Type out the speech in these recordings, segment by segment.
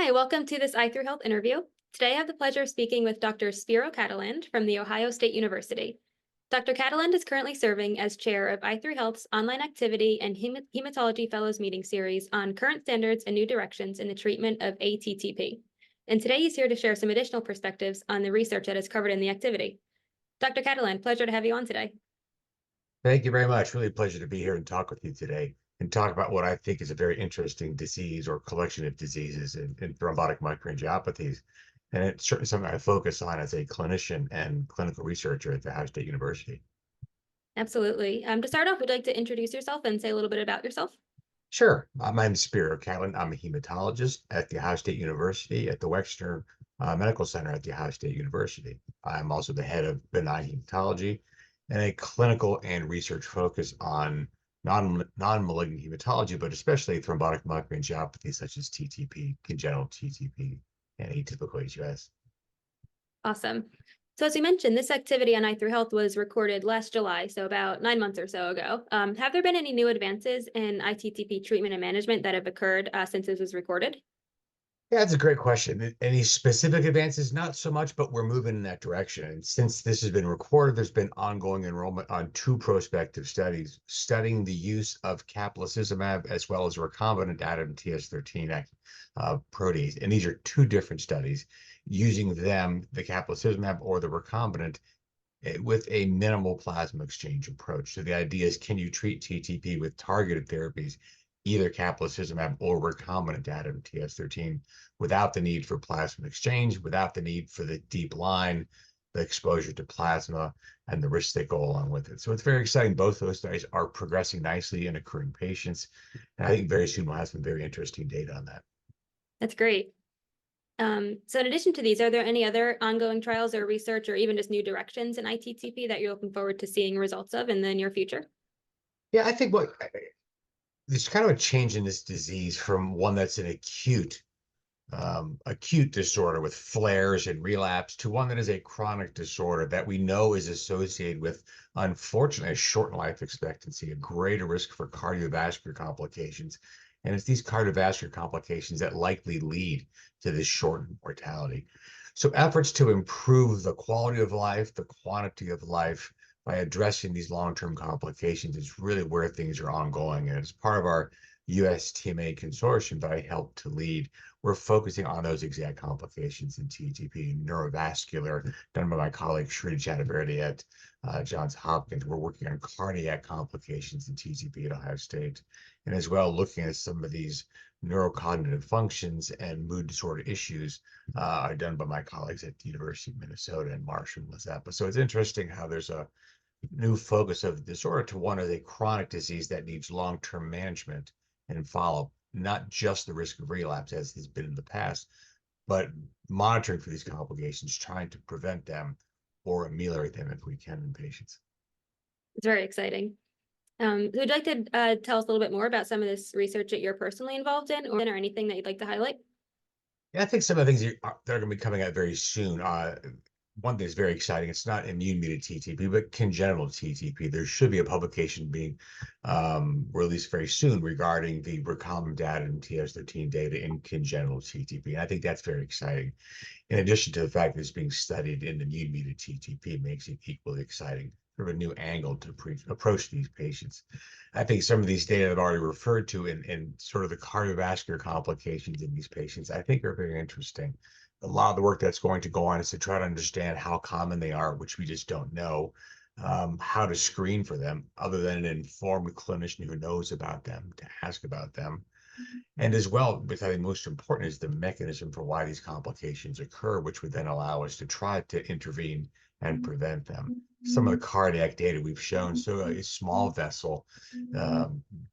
Hi, welcome to this iThrough Health interview. Today I have the pleasure of speaking with Dr. Spero Cataland from The Ohio State University. Dr. Cataland is currently serving as chair of iThrough Health's online activity and hematology fellows meeting series on current standards and new directions in the treatment of aTTP. And today he's here to share some additional perspectives on the research that is covered in the activity. Dr. Cataland, pleasure to have you on today. Thank you very much. Really a pleasure to be here and talk with you today and talk about what I think is a very interesting disease or collection of diseases in thrombotic microangiopathies. And it's certainly something I focus on as a clinician and clinical researcher at the Ohio State University. Absolutely. To start off, would you like to introduce yourself and say a little bit about yourself? Sure. My name is Spero Cataland. I'm a hematologist at the Ohio State University at the Wexner Medical Center at the Ohio State University. I'm also the head of Benign Hematology and a clinical and research focus on non-malignant hematology, but especially thrombotic microangiopathy such as TTP, congenital TTP, and atypical HUS. Awesome. So as you mentioned, this activity on iThrough Health was recorded last July, so about 9 months or so ago. Have there been any new advances in iTTP treatment and management that have occurred since this was recorded? Yeah, that's a great question. Any specific advances? Not so much, but we're moving in that direction. And since this has been recorded, there's been ongoing enrollment on two prospective studies studying the use of caplacizumab as well as recombinant ADAM-TS13 protease. And these are two different studies using them, the caplacizumab or the recombinant, with a minimal plasma exchange approach. So the idea is, can you treat TTP with targeted therapies, either caplacizumab or recombinant ADAM-TS13, without the need for plasma exchange, without the need for the deep line, the exposure to plasma, and the risks that go along with it. So it's very exciting. Both those studies are progressing nicely in accruing patients. And I think very soon we'll have some very interesting data on that. That's great. So in addition to these, are there any other ongoing trials or research or even just new directions in iTTP that you're looking forward to seeing results of in the near future? Yeah, I think there's kind of a change in this disease from one that's an acute disorder with flares and relapse to one that is a chronic disorder that we know is associated with, unfortunately, a shortened life expectancy, a greater risk for cardiovascular complications. And it's these cardiovascular complications that likely lead to this shortened mortality. So efforts to improve the quality of life, the quantity of life by addressing these long-term complications is really where things are ongoing. And as part of our USTMA consortium that I helped to lead, we're focusing on those exact complications in TTP, neurovascular, done by my colleague Shri Chaturvedi at Johns Hopkins. We're working on cardiac complications in TTP at Ohio State, and as well looking at some of these neurocognitive functions and mood disorder issues are done by my colleagues at the University of Minnesota and Marshall and Mazeppa. So it's interesting how there's a new focus of the disorder to one as a chronic disease that needs long-term management and follow, not just the risk of relapse as has been in the past, but monitoring for these complications, trying to prevent them or ameliorate them if we can in patients. It's very exciting. So would you like to tell us a little bit more about some of this research that you're personally involved in or anything that you'd like to highlight? Yeah, I think some of the things that are going to be coming out very soon. One thing is very exciting. It's not immune-mediated TTP, but congenital TTP. There should be a publication being released very soon regarding the recombinant data and TS13 data in congenital TTP. And I think that's very exciting. In addition to the fact that it's being studied in immune-mediated TTP, it makes it equally exciting. Sort of a new angle to approach these patients. I think some of these data I've already referred to in sort of the cardiovascular complications in these patients, I think are very interesting. A lot of the work that's going to go on is to try to understand how common they are, which we just don't know, how to screen for them, other than an informed clinician who knows about them, to ask about them. And as well, which I think most important is the mechanism for why these complications occur, which would then allow us to try to intervene and prevent them. Some of the cardiac data we've shown, so a small vessel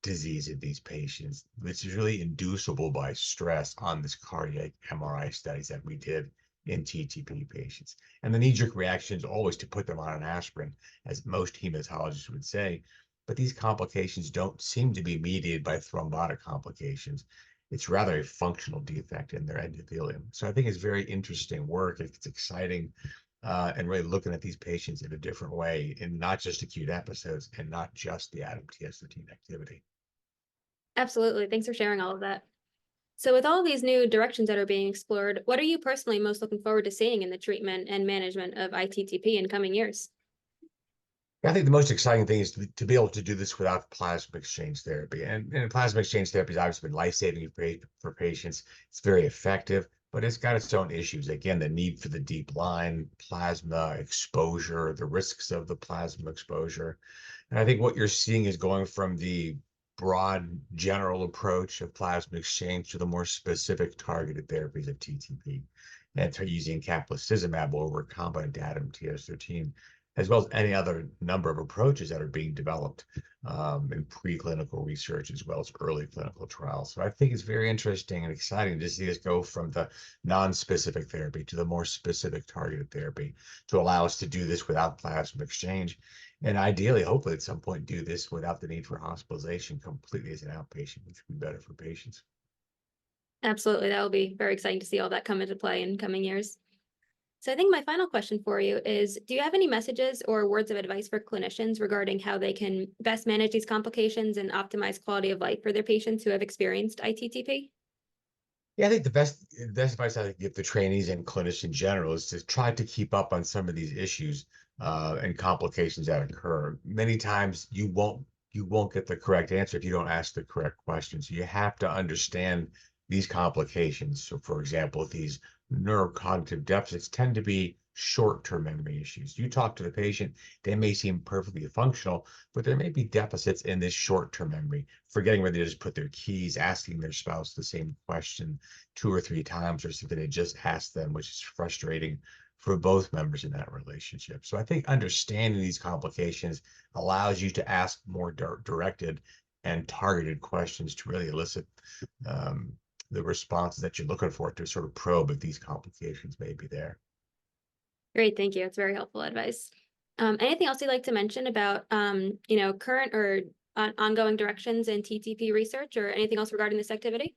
disease in these patients, which is really inducible by stress on this cardiac MRI studies that we did in TTP patients. And the knee-jerk reaction is always to put them on an aspirin, as most hematologists would say. But these complications don't seem to be mediated by thrombotic complications. It's rather a functional defect in their endothelium. So I think it's very interesting work. It's exciting and really looking at these patients in a different way in not just acute episodes and not just the ADAM-TS13 activity. Absolutely. Thanks for sharing all of that. So with all these new directions that are being explored, what are you personally most looking forward to seeing in the treatment and management of iTTP in coming years? I think the most exciting thing is to be able to do this without plasma exchange therapy. And plasma exchange therapy has obviously been life-saving for patients. It's very effective, but it's got its own issues. Again, the need for the deep line, plasma exposure, the risks of the plasma exposure. And I think what you're seeing is going from the broad general approach of plasma exchange to the more specific targeted therapies of TTP. And to using caplacizumab over recombinant datum TS13, as well as any other number of approaches that are being developed in preclinical research as well as early clinical trials. So I think it's very interesting and exciting to see us go from the non-specific therapy to the more specific targeted therapy to allow us to do this without plasma exchange. And ideally, hopefully at some point, do this without the need for hospitalization completely as an outpatient, which would be better for patients. Absolutely, that will be very exciting to see all that come into play in coming years. So I think my final question for you is, do you have any messages or words of advice for clinicians regarding how they can best manage these complications and optimize quality of life for their patients who have experienced iTTP? Yeah, I think the best advice I give the trainees and clinicians in general is to try to keep up on some of these issues and complications that occur. Many times you won't get the correct answer if you don't ask the correct questions. So you have to understand these complications. So, for example, these neurocognitive deficits tend to be short-term memory issues. You talk to the patient, they may seem perfectly functional, but there may be deficits in this short-term memory, forgetting whether to just put their keys, asking their spouse the same question 2 or 3 times, or something they just asked them, which is frustrating for both members in that relationship. So I think understanding these complications allows you to ask more directed and targeted questions to really elicit um, the responses that you're looking for to sort of probe if these complications may be there. Great, thank you. It's very helpful advice. Anything else you'd like to mention about, current or ongoing directions in TTP research or anything else regarding this activity?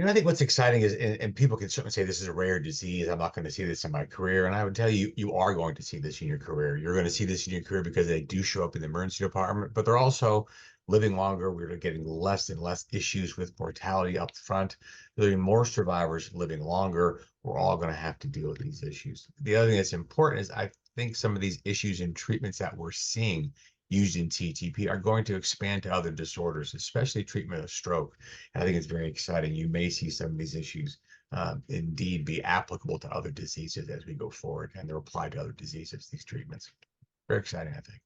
I think what's exciting is, and people can certainly say this is a rare disease. I'm not going to see this in my career. And I would tell you, you are going to see this in your career. You're going to see this in your career because they do show up in the emergency department, but they're also living longer. We're getting less and less issues with mortality up front. There'll be more survivors living longer. We're all going to have to deal with these issues. The other thing that's important is I think some of these issues and treatments that we're seeing used in TTP are going to expand to other disorders, especially treatment of stroke. And I think it's very exciting. You may see some of these issues indeed be applicable to other diseases as we go forward, and they're applied to other diseases, these treatments. Very exciting, I think.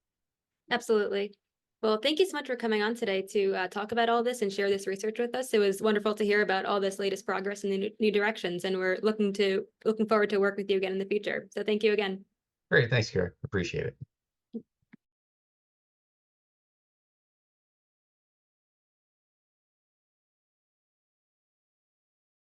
Absolutely. Well, thank you so much for coming on today to talk about all this and share this research with us. It was wonderful to hear about all this latest progress and the new directions, and we're looking forward to work with you again in the future. So thank you again. Great. Thanks, Kara. Appreciate it.